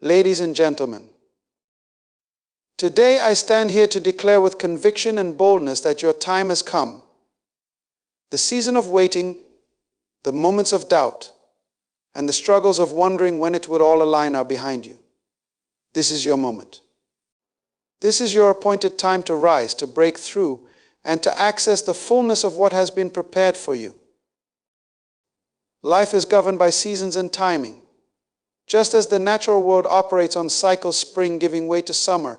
Ladies and gentlemen, today I stand here to declare with conviction and boldness that your time has come. The season of waiting, the moments of doubt, and the struggles of wondering when it would all align are behind you. This is your moment. This is your appointed time to rise, to break through, and to access the fullness of what has been prepared for you. Life is governed by seasons and timing. Just as the natural world operates on cycles, spring giving way to summer,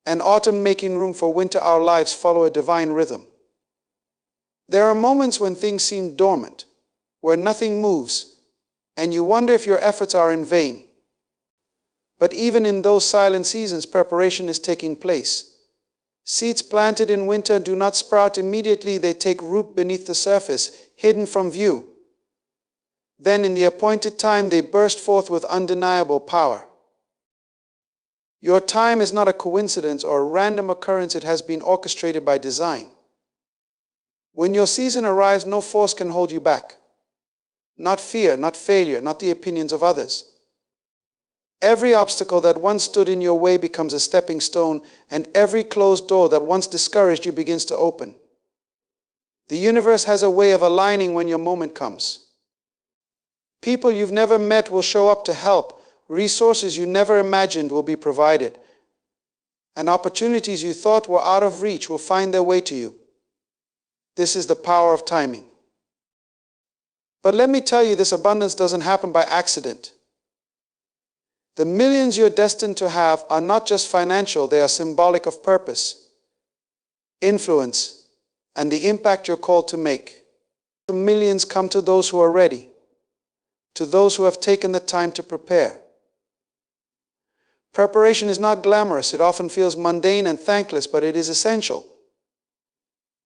and autumn making room for winter, our lives follow a divine rhythm. There are moments when things seem dormant, where nothing moves, and you wonder if your efforts are in vain. But even in those silent seasons, preparation is taking place. Seeds planted in winter do not sprout immediately. They take root beneath the surface, hidden from view. Then in the appointed time, they burst forth with undeniable power. Your time is not a coincidence or a random occurrence. It has been orchestrated by design. When your season arrives, no force can hold you back. Not fear, not failure, not the opinions of others. Every obstacle that once stood in your way becomes a stepping stone, and every closed door that once discouraged you begins to open. The universe has a way of aligning when your moment comes. People you've never met will show up to help. Resources you never imagined will be provided. And opportunities you thought were out of reach will find their way to you. This is the power of timing. But let me tell you, this abundance doesn't happen by accident. The millions you're destined to have are not just financial, they are symbolic of purpose, influence, and the impact you're called to make. The millions come to those who are ready, to those who have taken the time to prepare. Preparation is not glamorous. It often feels mundane and thankless, but it is essential.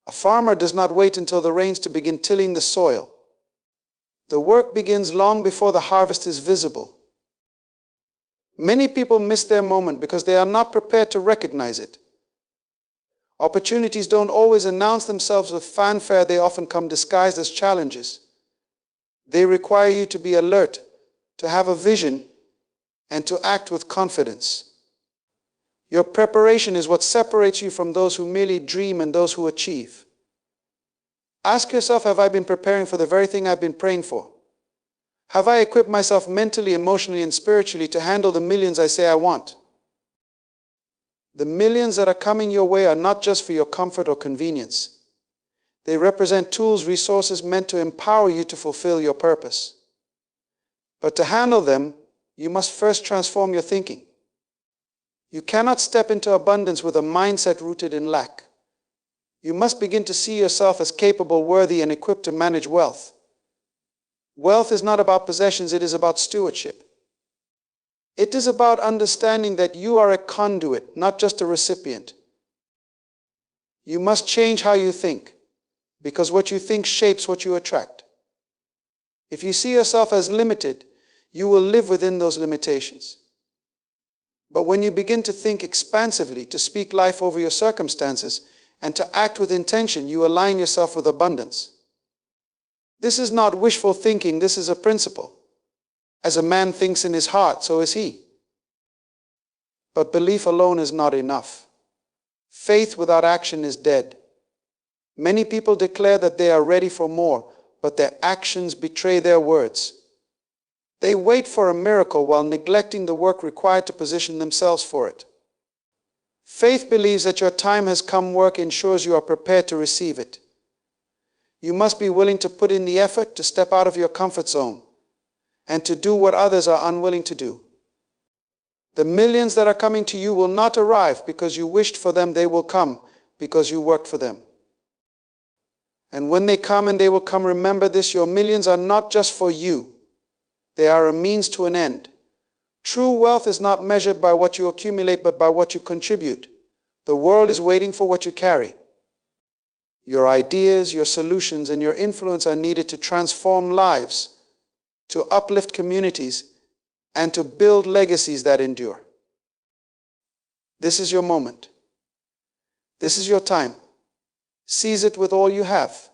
A farmer does not wait until the rains to begin tilling the soil. The work begins long before the harvest is visible. Many people miss their moment because they are not prepared to recognize it. Opportunities don't always announce themselves with fanfare. They often come disguised as challenges. They require you to be alert, to have a vision, and to act with confidence. Your preparation is what separates you from those who merely dream and those who achieve. Ask yourself, have I been preparing for the very thing I've been praying for? Have I equipped myself mentally, emotionally, and spiritually to handle the millions I say I want? The millions that are coming your way are not just for your comfort or convenience. They represent tools, resources meant to empower you to fulfill your purpose. But to handle them, you must first transform your thinking. You cannot step into abundance with a mindset rooted in lack. You must begin to see yourself as capable, worthy, and equipped to manage wealth. Wealth is not about possessions, it is about stewardship. It is about understanding that you are a conduit, not just a recipient. You must change how you think, because what you think shapes what you attract. If you see yourself as limited, you will live within those limitations. But when you begin to think expansively, to speak life over your circumstances, and to act with intention, you align yourself with abundance. This is not wishful thinking, this is a principle. As a man thinks in his heart, so is he. But belief alone is not enough. Faith without action is dead. Many people declare that they are ready for more, but their actions betray their words. They wait for a miracle while neglecting the work required to position themselves for it. Faith believes that your time has come. Work ensures you are prepared to receive it. You must be willing to put in the effort, to step out of your comfort zone, and to do what others are unwilling to do. The millions that are coming to you will not arrive because you wished for them. They will come because you worked for them. And when they come, and they will come, remember this, your millions are not just for you. They are a means to an end. True wealth is not measured by what you accumulate, but by what you contribute. The world is waiting for what you carry. Your ideas, your solutions, and your influence are needed to transform lives, to uplift communities, and to build legacies that endure. This is your moment. This is your time. Seize it with all you have.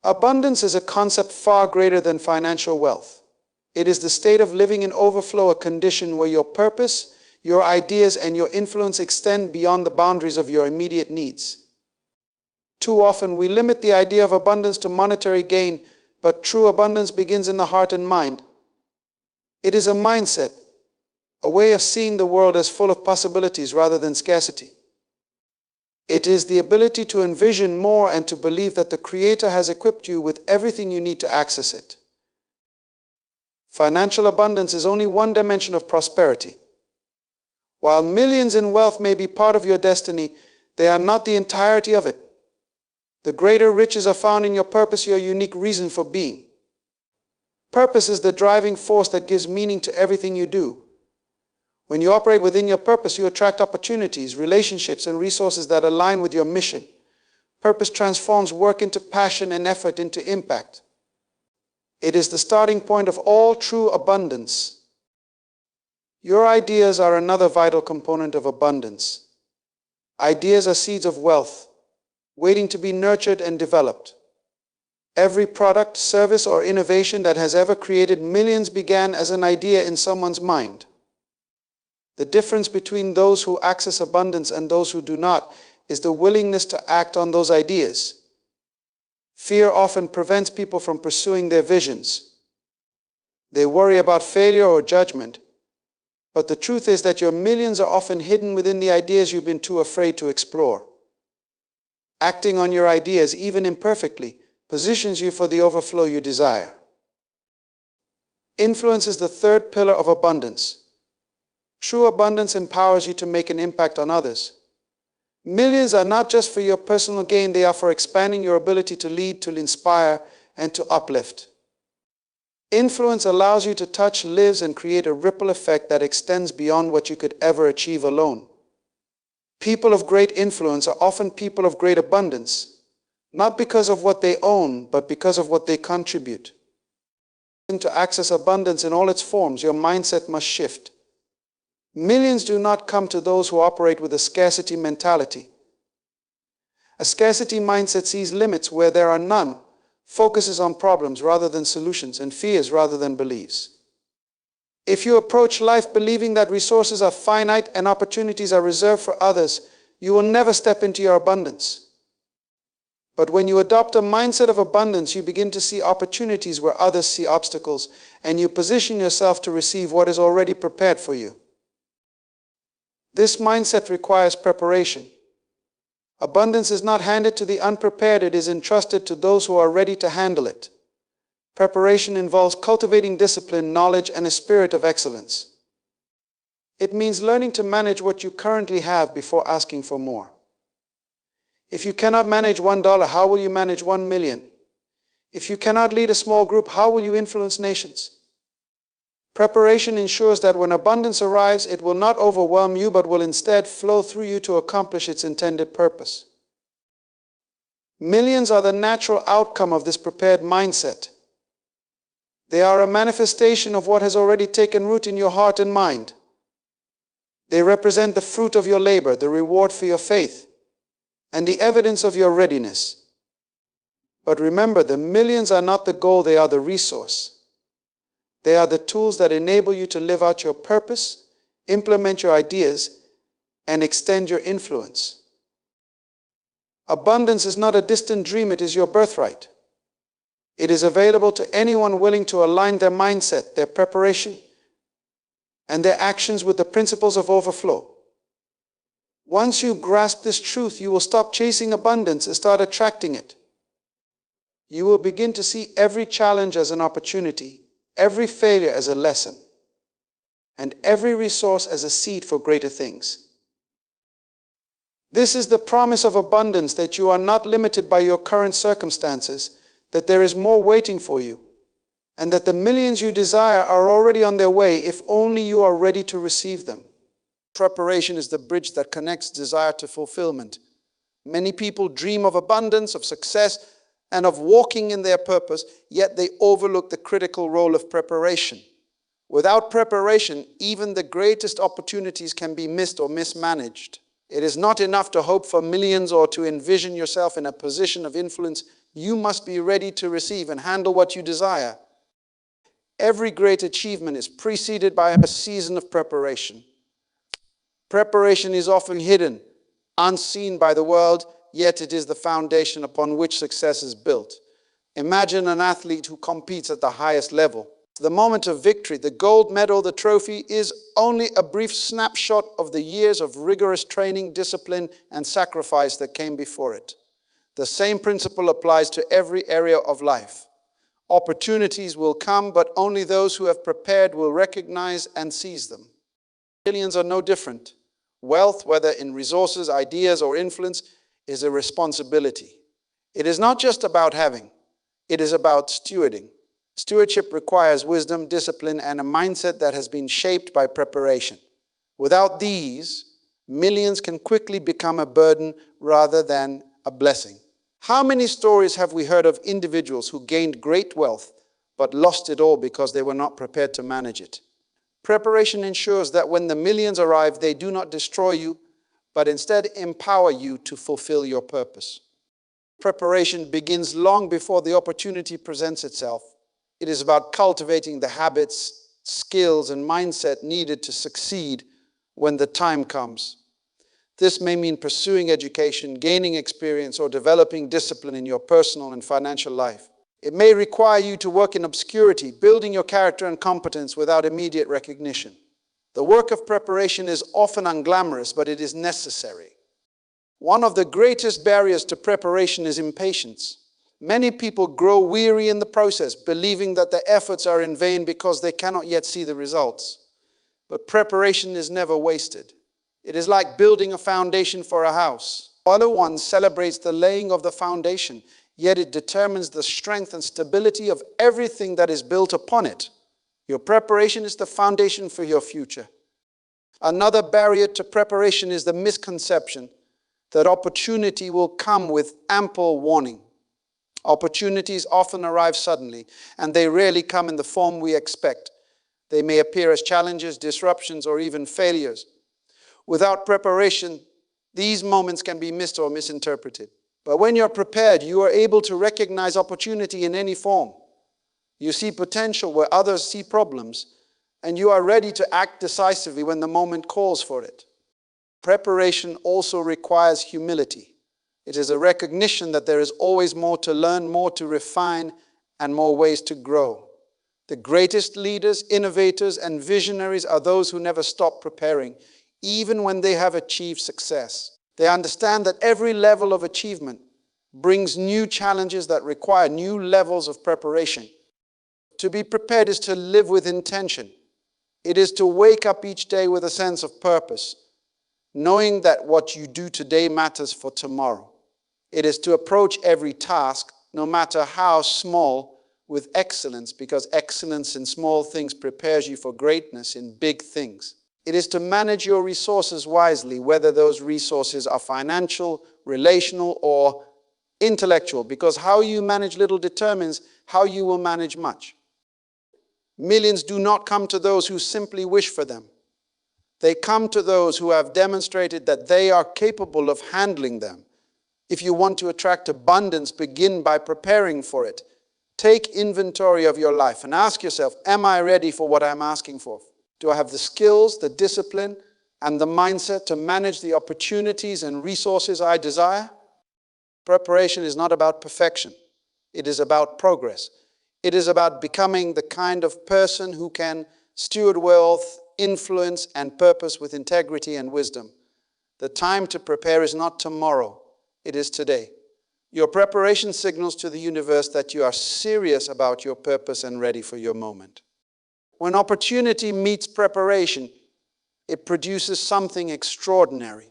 Abundance is a concept far greater than financial wealth. It is the state of living in overflow, a condition where your purpose, your ideas, and your influence extend beyond the boundaries of your immediate needs. Too often, we limit the idea of abundance to monetary gain, but true abundance begins in the heart and mind. It is a mindset, a way of seeing the world as full of possibilities rather than scarcity. It is the ability to envision more and to believe that the Creator has equipped you with everything you need to access it. Financial abundance is only one dimension of prosperity. While millions in wealth may be part of your destiny, they are not the entirety of it. The greater riches are found in your purpose, your unique reason for being. Purpose is the driving force that gives meaning to everything you do. When you operate within your purpose, you attract opportunities, relationships, and resources that align with your mission. Purpose transforms work into passion and effort into impact. It is the starting point of all true abundance. Your ideas are another vital component of abundance. Ideas are seeds of wealth, waiting to be nurtured and developed. Every product, service, or innovation that has ever created millions began as an idea in someone's mind. The difference between those who access abundance and those who do not is the willingness to act on those ideas. Fear often prevents people from pursuing their visions. They worry about failure or judgment, but the truth is that your millions are often hidden within the ideas you've been too afraid to explore. Acting on your ideas, even imperfectly, positions you for the overflow you desire. Influence is the third pillar of abundance. True abundance empowers you to make an impact on others. Millions are not just for your personal gain, they are for expanding your ability to lead, to inspire, and to uplift. Influence allows you to touch lives and create a ripple effect that extends beyond what you could ever achieve alone. People of great influence are often people of great abundance, not because of what they own, but because of what they contribute. To access abundance in all its forms, your mindset must shift. Millions do not come to those who operate with a scarcity mentality. A scarcity mindset sees limits where there are none, focuses on problems rather than solutions, and fears rather than beliefs. If you approach life believing that resources are finite and opportunities are reserved for others, you will never step into your abundance. But when you adopt a mindset of abundance, you begin to see opportunities where others see obstacles, and you position yourself to receive what is already prepared for you. This mindset requires preparation. Abundance is not handed to the unprepared, it is entrusted to those who are ready to handle it. Preparation involves cultivating discipline, knowledge, and a spirit of excellence. It means learning to manage what you currently have before asking for more. If you cannot manage $1, how will you manage 1 million? If you cannot lead a small group, how will you influence nations? Preparation ensures that when abundance arrives, it will not overwhelm you, but will instead flow through you to accomplish its intended purpose. Millions are the natural outcome of this prepared mindset. They are a manifestation of what has already taken root in your heart and mind. They represent the fruit of your labor, the reward for your faith, and the evidence of your readiness. But remember, the millions are not the goal, they are the resource. They are the tools that enable you to live out your purpose, implement your ideas, and extend your influence. Abundance is not a distant dream, it is your birthright. It is available to anyone willing to align their mindset, their preparation, and their actions with the principles of overflow. Once you grasp this truth, you will stop chasing abundance and start attracting it. You will begin to see every challenge as an opportunity, every failure as a lesson, and every resource as a seed for greater things. This is the promise of abundance, that you are not limited by your current circumstances, that there is more waiting for you, and that the millions you desire are already on their way if only you are ready to receive them. Preparation is the bridge that connects desire to fulfillment. Many people dream of abundance, of success, and of walking in their purpose, yet they overlook the critical role of preparation. Without preparation, even the greatest opportunities can be missed or mismanaged. It is not enough to hope for millions or to envision yourself in a position of influence. You must be ready to receive and handle what you desire. Every great achievement is preceded by a season of preparation. Preparation is often hidden, unseen by the world, yet it is the foundation upon which success is built. Imagine an athlete who competes at the highest level. The moment of victory, the gold medal, the trophy, is only a brief snapshot of the years of rigorous training, discipline, and sacrifice that came before it. The same principle applies to every area of life. Opportunities will come, but only those who have prepared will recognize and seize them. Millions are no different. Wealth, whether in resources, ideas, or influence, is a responsibility. It is not just about having, it is about stewarding. Stewardship requires wisdom, discipline, and a mindset that has been shaped by preparation. Without these, millions can quickly become a burden rather than a blessing. How many stories have we heard of individuals who gained great wealth but lost it all because they were not prepared to manage it? Preparation ensures that when the millions arrive, they do not destroy you, but instead empower you to fulfill your purpose. Preparation begins long before the opportunity presents itself. It is about cultivating the habits, skills, and mindset needed to succeed when the time comes. This may mean pursuing education, gaining experience, or developing discipline in your personal and financial life. It may require you to work in obscurity, building your character and competence without immediate recognition. The work of preparation is often unglamorous, but it is necessary. One of the greatest barriers to preparation is impatience. Many people grow weary in the process, believing that their efforts are in vain because they cannot yet see the results. But preparation is never wasted. It is like building a foundation for a house. Other one celebrates the laying of the foundation, yet it determines the strength and stability of everything that is built upon it. Your preparation is the foundation for your future. Another barrier to preparation is the misconception that opportunity will come with ample warning. Opportunities often arrive suddenly, and they rarely come in the form we expect. They may appear as challenges, disruptions, or even failures. Without preparation, these moments can be missed or misinterpreted. But when you're prepared, you are able to recognize opportunity in any form. You see potential where others see problems, and you are ready to act decisively when the moment calls for it. Preparation also requires humility. It is a recognition that there is always more to learn, more to refine, and more ways to grow. The greatest leaders, innovators, and visionaries are those who never stop preparing, even when they have achieved success. They understand that every level of achievement brings new challenges that require new levels of preparation. To be prepared is to live with intention. It is to wake up each day with a sense of purpose, knowing that what you do today matters for tomorrow. It is to approach every task, no matter how small, with excellence, because excellence in small things prepares you for greatness in big things. It is to manage your resources wisely, whether those resources are financial, relational, or intellectual, because how you manage little determines how you will manage much. Millions do not come to those who simply wish for them. They come to those who have demonstrated that they are capable of handling them. If you want to attract abundance, begin by preparing for it. Take inventory of your life and ask yourself, am I ready for what I'm asking for? Do I have the skills, the discipline, and the mindset to manage the opportunities and resources I desire? Preparation is not about perfection. It is about progress. It is about becoming the kind of person who can steward wealth, influence, and purpose with integrity and wisdom. The time to prepare is not tomorrow. It is today. Your preparation signals to the universe that you are serious about your purpose and ready for your moment. When opportunity meets preparation, it produces something extraordinary.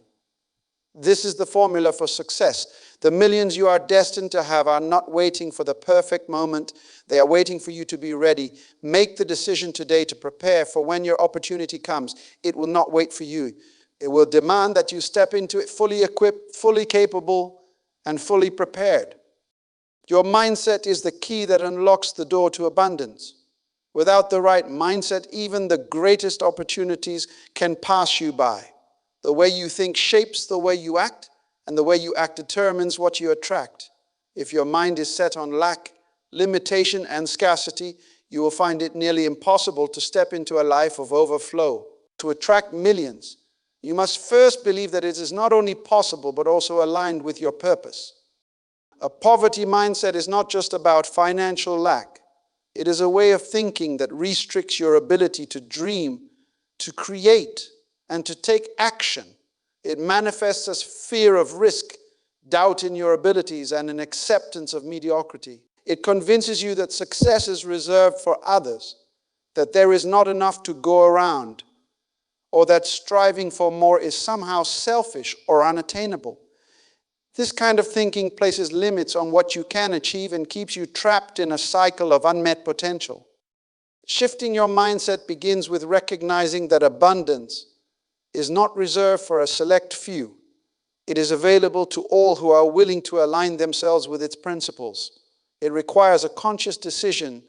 This is the formula for success. The millions you are destined to have are not waiting for the perfect moment. They are waiting for you to be ready. Make the decision today to prepare for when your opportunity comes. It will not wait for you. It will demand that you step into it fully equipped, fully capable, and fully prepared. Your mindset is the key that unlocks the door to abundance. Without the right mindset, even the greatest opportunities can pass you by. The way you think shapes the way you act, and the way you act determines what you attract. If your mind is set on lack, limitation, and scarcity, you will find it nearly impossible to step into a life of overflow. To attract millions, you must first believe that it is not only possible, but also aligned with your purpose. A poverty mindset is not just about financial lack. It is a way of thinking that restricts your ability to dream, to create, and to take action. It manifests as fear of risk, doubt in your abilities, and an acceptance of mediocrity. It convinces you that success is reserved for others, that there is not enough to go around, or that striving for more is somehow selfish or unattainable. This kind of thinking places limits on what you can achieve and keeps you trapped in a cycle of unmet potential. Shifting your mindset begins with recognizing that abundance is not reserved for a select few. It is available to all who are willing to align themselves with its principles. It requires a conscious decision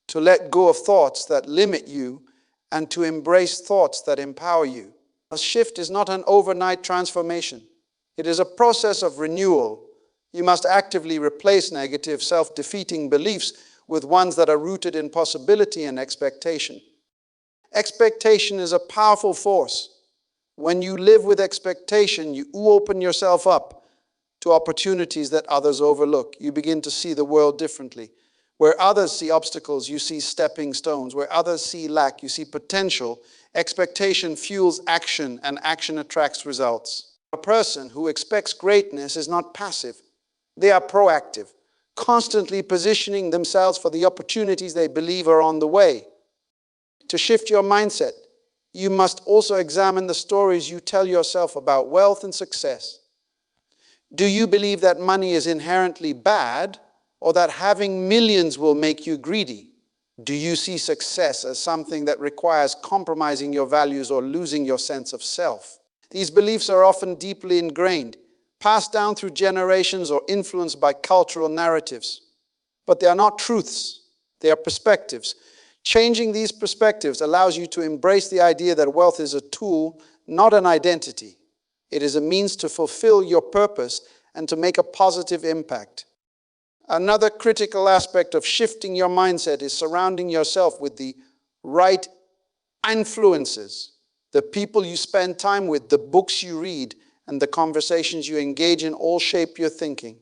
to let go of thoughts that limit you and to embrace thoughts that empower you. A shift is not an overnight transformation. It is a process of renewal. You must actively replace negative, self-defeating beliefs with ones that are rooted in possibility and expectation. Expectation is a powerful force. When you live with expectation, you open yourself up to opportunities that others overlook. You begin to see the world differently. Where others see obstacles, you see stepping stones. Where others see lack, you see potential. Expectation fuels action, and action attracts results. A person who expects greatness is not passive. They are proactive, constantly positioning themselves for the opportunities they believe are on the way. To shift your mindset, you must also examine the stories you tell yourself about wealth and success. Do you believe that money is inherently bad, or that having millions will make you greedy? Do you see success as something that requires compromising your values or losing your sense of self? These beliefs are often deeply ingrained, passed down through generations or influenced by cultural narratives. But they are not truths, they are perspectives. Changing these perspectives allows you to embrace the idea that wealth is a tool, not an identity. It is a means to fulfill your purpose and to make a positive impact. Another critical aspect of shifting your mindset is surrounding yourself with the right influences. The people you spend time with, the books you read, and the conversations you engage in all shape your thinking.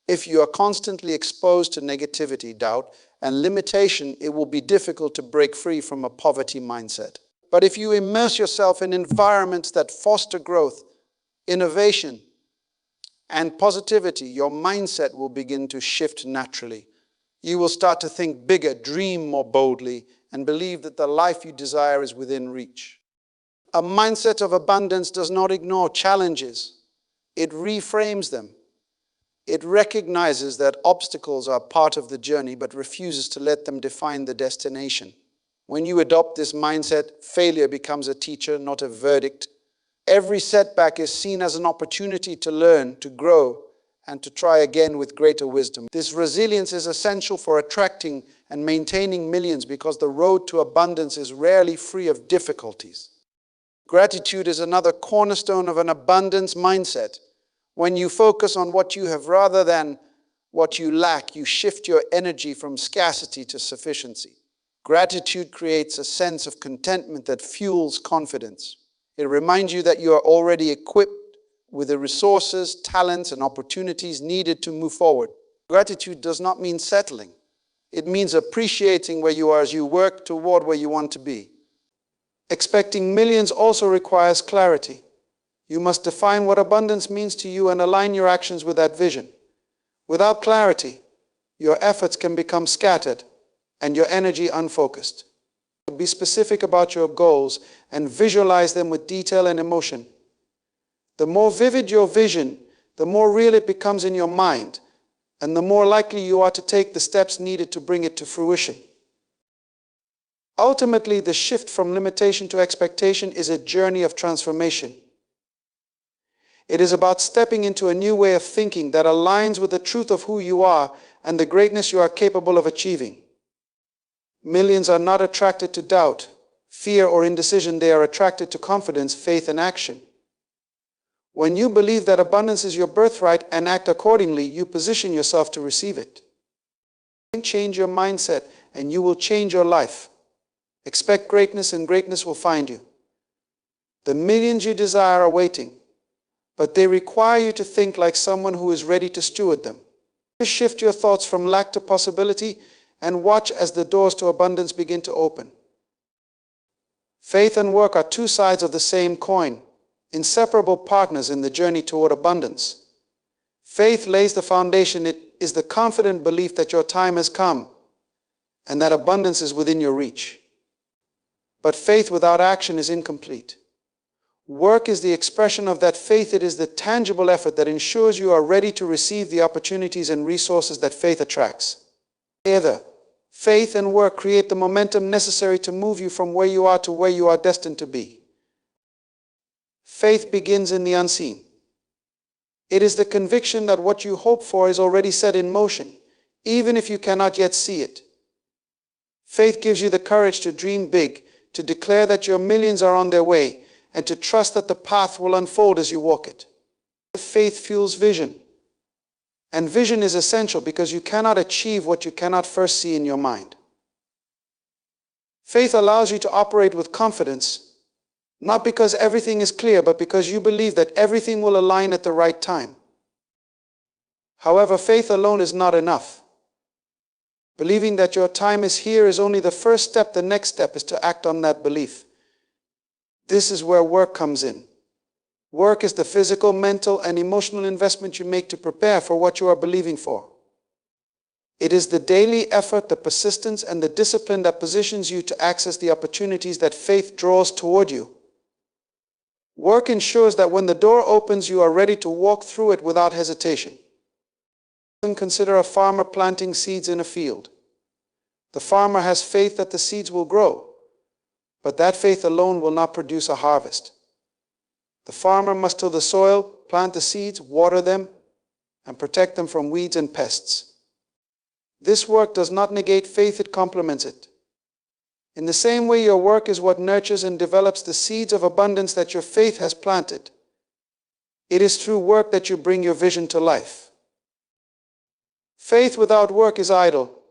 If you are constantly exposed to negativity, doubt, and limitation, it will be difficult to break free from a poverty mindset. But if you immerse yourself in environments that foster growth, innovation, and positivity, your mindset will begin to shift naturally. You will start to think bigger, dream more boldly, and believe that the life you desire is within reach. A mindset of abundance does not ignore challenges. It reframes them. It recognizes that obstacles are part of the journey, but refuses to let them define the destination. When you adopt this mindset, failure becomes a teacher, not a verdict. Every setback is seen as an opportunity to learn, to grow, and to try again with greater wisdom. This resilience is essential for attracting and maintaining millions, because the road to abundance is rarely free of difficulties. Gratitude is another cornerstone of an abundance mindset. When you focus on what you have rather than what you lack, you shift your energy from scarcity to sufficiency. Gratitude creates a sense of contentment that fuels confidence. It reminds you that you are already equipped with the resources, talents, and opportunities needed to move forward. Gratitude does not mean settling. It means appreciating where you are as you work toward where you want to be. Expecting millions also requires clarity. You must define what abundance means to you and align your actions with that vision. Without clarity, your efforts can become scattered and your energy unfocused. Be specific about your goals and visualize them with detail and emotion. The more vivid your vision, the more real it becomes in your mind, and the more likely you are to take the steps needed to bring it to fruition. Ultimately, the shift from limitation to expectation is a journey of transformation. It is about stepping into a new way of thinking that aligns with the truth of who you are and the greatness you are capable of achieving. Millions are not attracted to doubt, fear, or indecision. They are attracted to confidence, faith, and action. When you believe that abundance is your birthright and act accordingly, you position yourself to receive it. Change your mindset and you will change your life. Expect greatness, and greatness will find you. The millions you desire are waiting, but they require you to think like someone who is ready to steward them. Shift your thoughts from lack to possibility and watch as the doors to abundance begin to open. Faith and work are two sides of the same coin, inseparable partners in the journey toward abundance. Faith lays the foundation. It is the confident belief that your time has come and that abundance is within your reach. But faith without action is incomplete. Work is the expression of that faith. It is the tangible effort that ensures you are ready to receive the opportunities and resources that faith attracts. Together, faith and work create the momentum necessary to move you from where you are to where you are destined to be. Faith begins in the unseen. It is the conviction that what you hope for is already set in motion, even if you cannot yet see it. Faith gives you the courage to dream big, to declare that your millions are on their way, and to trust that the path will unfold as you walk it. Faith fuels vision. And vision is essential because you cannot achieve what you cannot first see in your mind. Faith allows you to operate with confidence, not because everything is clear, but because you believe that everything will align at the right time. However, faith alone is not enough. Believing that your time is here is only the first step. The next step is to act on that belief. This is where work comes in. Work is the physical, mental, and emotional investment you make to prepare for what you are believing for. It is the daily effort, the persistence, and the discipline that positions you to access the opportunities that faith draws toward you. Work ensures that when the door opens, you are ready to walk through it without hesitation. Consider a farmer planting seeds in a field. The farmer has faith that the seeds will grow, but that faith alone will not produce a harvest. The farmer must till the soil, plant the seeds, water them, and protect them from weeds and pests. This work does not negate faith, it complements it. In the same way, your work is what nurtures and develops the seeds of abundance that your faith has planted. It is through work that you bring your vision to life. Faith without work is idle,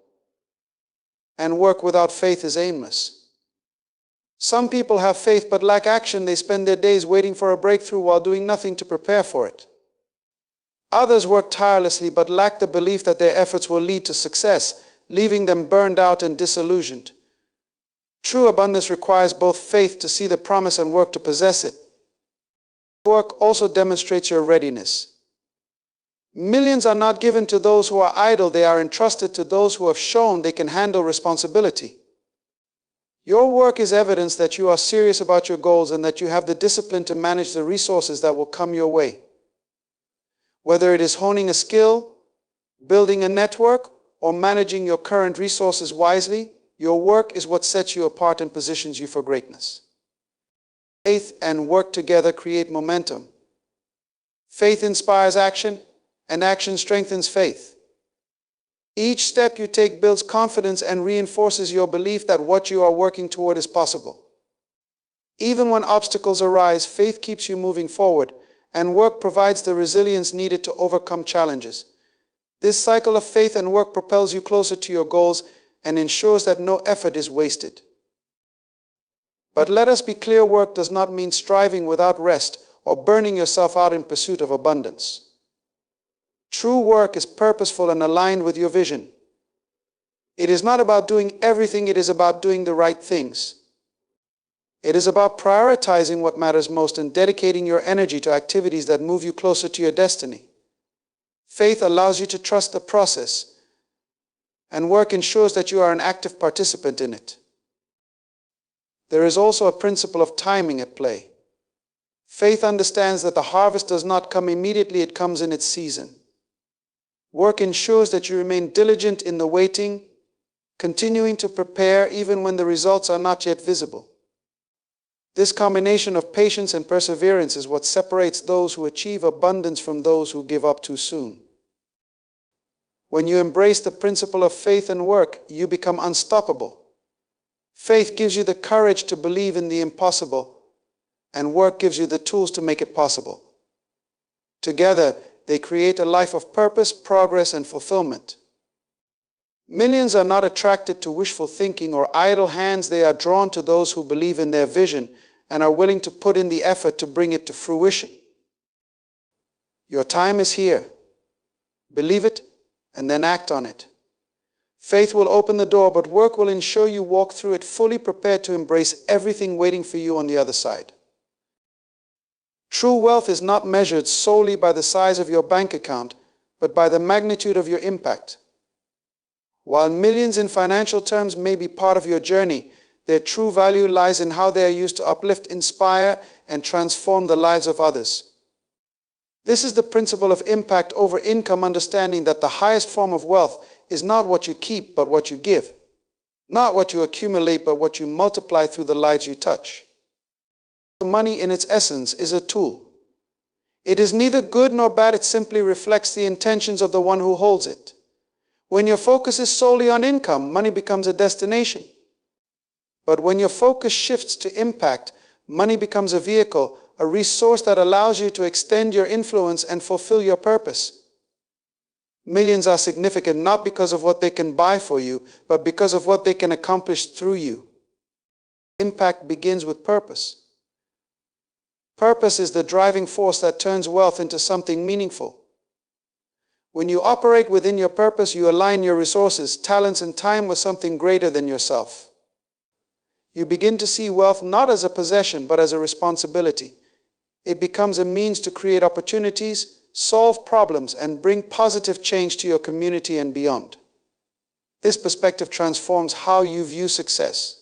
and work without faith is aimless. Some people have faith but lack action. They spend their days waiting for a breakthrough while doing nothing to prepare for it. Others work tirelessly but lack the belief that their efforts will lead to success, leaving them burned out and disillusioned. True abundance requires both faith to see the promise and work to possess it. Work also demonstrates your readiness. Millions are not given to those who are idle. They are entrusted to those who have shown they can handle responsibility. Your work is evidence that you are serious about your goals and that you have the discipline to manage the resources that will come your way. Whether it is honing a skill, building a network, or managing your current resources wisely, your work is what sets you apart and positions you for greatness. Faith and work together create momentum. Faith inspires action, and action strengthens faith. Each step you take builds confidence and reinforces your belief that what you are working toward is possible. Even when obstacles arise, faith keeps you moving forward, and work provides the resilience needed to overcome challenges. This cycle of faith and work propels you closer to your goals and ensures that no effort is wasted. But let us be clear, work does not mean striving without rest or burning yourself out in pursuit of abundance. True work is purposeful and aligned with your vision. It is not about doing everything, it is about doing the right things. It is about prioritizing what matters most and dedicating your energy to activities that move you closer to your destiny. Faith allows you to trust the process, and work ensures that you are an active participant in it. There is also a principle of timing at play. Faith understands that the harvest does not come immediately, it comes in its season. Work ensures that you remain diligent in the waiting, continuing to prepare even when the results are not yet visible. This combination of patience and perseverance is what separates those who achieve abundance from those who give up too soon. When you embrace the principle of faith and work, you become unstoppable. Faith gives you the courage to believe in the impossible, and work gives you the tools to make it possible. Together, they create a life of purpose, progress, and fulfillment. Millions are not attracted to wishful thinking or idle hands. They are drawn to those who believe in their vision and are willing to put in the effort to bring it to fruition. Your time is here. Believe it and then act on it. Faith will open the door, but work will ensure you walk through it fully prepared to embrace everything waiting for you on the other side. True wealth is not measured solely by the size of your bank account, but by the magnitude of your impact. While millions in financial terms may be part of your journey, their true value lies in how they are used to uplift, inspire, and transform the lives of others. This is the principle of impact over income, understanding that the highest form of wealth is not what you keep, but what you give. Not what you accumulate, but what you multiply through the lives you touch. Money in its essence is a tool. It is neither good nor bad, it simply reflects the intentions of the one who holds it. When your focus is solely on income, money becomes a destination. But when your focus shifts to impact, money becomes a vehicle, a resource that allows you to extend your influence and fulfill your purpose. Millions are significant not because of what they can buy for you, but because of what they can accomplish through you. Impact begins with purpose. Purpose is the driving force that turns wealth into something meaningful. When you operate within your purpose, you align your resources, talents, and time with something greater than yourself. You begin to see wealth not as a possession, but as a responsibility. It becomes a means to create opportunities, solve problems, and bring positive change to your community and beyond. This perspective transforms how you view success.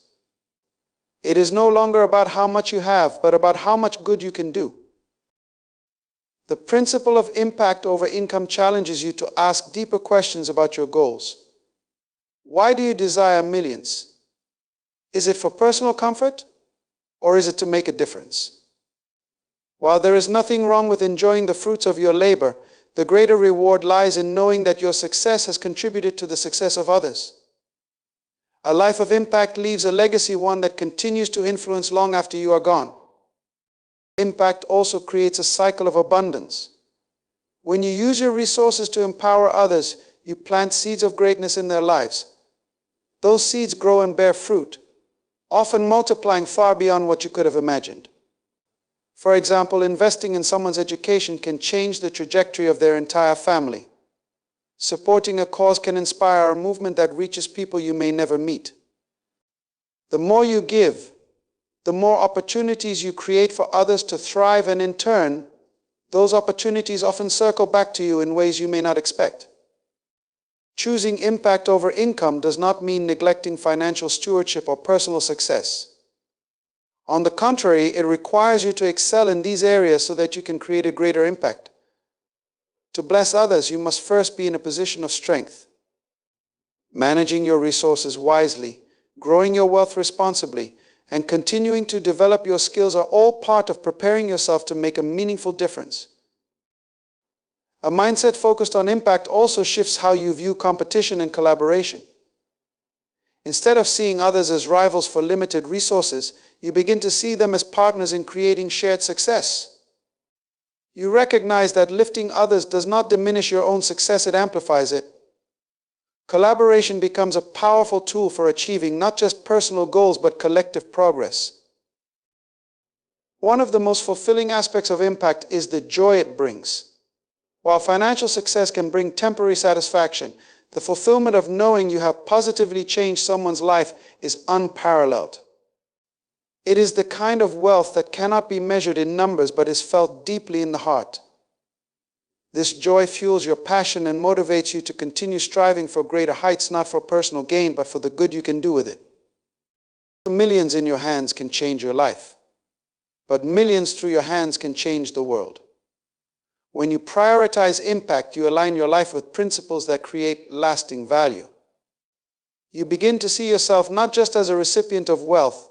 It is no longer about how much you have, but about how much good you can do. The principle of impact over income challenges you to ask deeper questions about your goals. Why do you desire millions? Is it for personal comfort, or is it to make a difference? While there is nothing wrong with enjoying the fruits of your labor, the greater reward lies in knowing that your success has contributed to the success of others. A life of impact leaves a legacy, one that continues to influence long after you are gone. Impact also creates a cycle of abundance. When you use your resources to empower others, you plant seeds of greatness in their lives. Those seeds grow and bear fruit, often multiplying far beyond what you could have imagined. For example, investing in someone's education can change the trajectory of their entire family. Supporting a cause can inspire a movement that reaches people you may never meet. The more you give, the more opportunities you create for others to thrive, and in turn, those opportunities often circle back to you in ways you may not expect. Choosing impact over income does not mean neglecting financial stewardship or personal success. On the contrary, it requires you to excel in these areas so that you can create a greater impact. To bless others, you must first be in a position of strength. Managing your resources wisely, growing your wealth responsibly, and continuing to develop your skills are all part of preparing yourself to make a meaningful difference. A mindset focused on impact also shifts how you view competition and collaboration. Instead of seeing others as rivals for limited resources, you begin to see them as partners in creating shared success. You recognize that lifting others does not diminish your own success, it amplifies it. Collaboration becomes a powerful tool for achieving not just personal goals, but collective progress. One of the most fulfilling aspects of impact is the joy it brings. While financial success can bring temporary satisfaction, the fulfillment of knowing you have positively changed someone's life is unparalleled. It is the kind of wealth that cannot be measured in numbers, but is felt deeply in the heart. This joy fuels your passion and motivates you to continue striving for greater heights, not for personal gain, but for the good you can do with it. Millions in your hands can change your life, but millions through your hands can change the world. When you prioritize impact, you align your life with principles that create lasting value. You begin to see yourself not just as a recipient of wealth,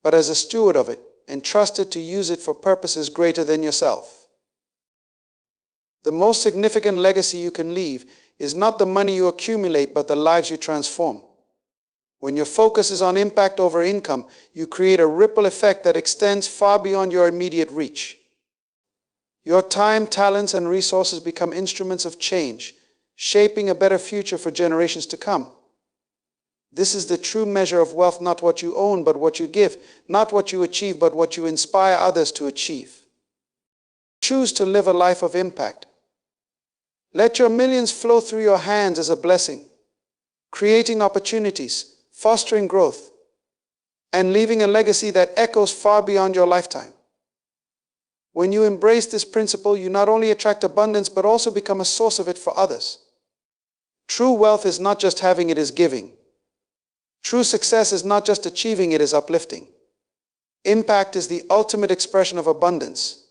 but as a steward of it, entrusted to use it for purposes greater than yourself. The most significant legacy you can leave is not the money you accumulate, but the lives you transform. When your focus is on impact over income, you create a ripple effect that extends far beyond your immediate reach. Your time, talents, and resources become instruments of change, shaping a better future for generations to come. This is the true measure of wealth, not what you own, but what you give, not what you achieve, but what you inspire others to achieve. Choose to live a life of impact. Let your millions flow through your hands as a blessing, creating opportunities, fostering growth, and leaving a legacy that echoes far beyond your lifetime. When you embrace this principle, you not only attract abundance, but also become a source of it for others. True wealth is not just having, it is giving. True success is not just achieving, it is uplifting. Impact is the ultimate expression of abundance.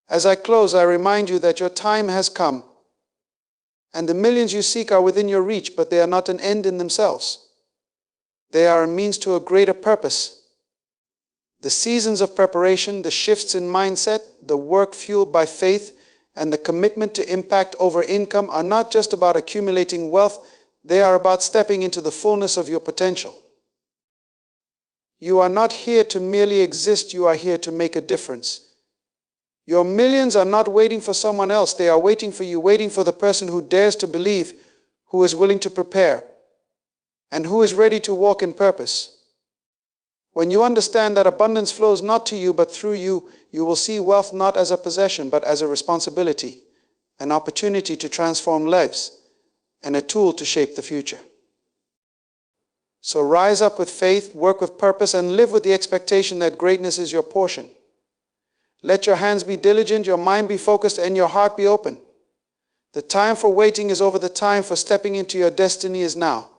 As I close, I remind you that your time has come, and the millions you seek are within your reach, but they are not an end in themselves. They are a means to a greater purpose. The seasons of preparation, the shifts in mindset, the work fueled by faith, and the commitment to impact over income are not just about accumulating wealth, they are about stepping into the fullness of your potential. You are not here to merely exist, you are here to make a difference. Your millions are not waiting for someone else, they are waiting for you, waiting for the person who dares to believe, who is willing to prepare, and who is ready to walk in purpose. When you understand that abundance flows not to you but through you, you will see wealth not as a possession but as a responsibility, an opportunity to transform lives, and a tool to shape the future. So rise up with faith, work with purpose, and live with the expectation that greatness is your portion. Let your hands be diligent, your mind be focused, and your heart be open. The time for waiting is over, the time for stepping into your destiny is now.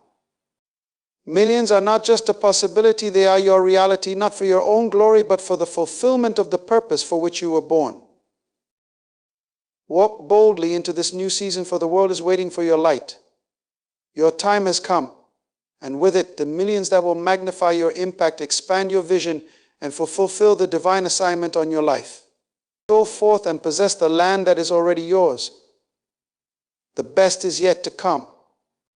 Millions are not just a possibility, they are your reality, not for your own glory, but for the fulfillment of the purpose for which you were born. Walk boldly into this new season, for the world is waiting for your light. Your time has come, and with it, the millions that will magnify your impact, expand your vision, and fulfill the divine assignment on your life. Go forth and possess the land that is already yours. The best is yet to come.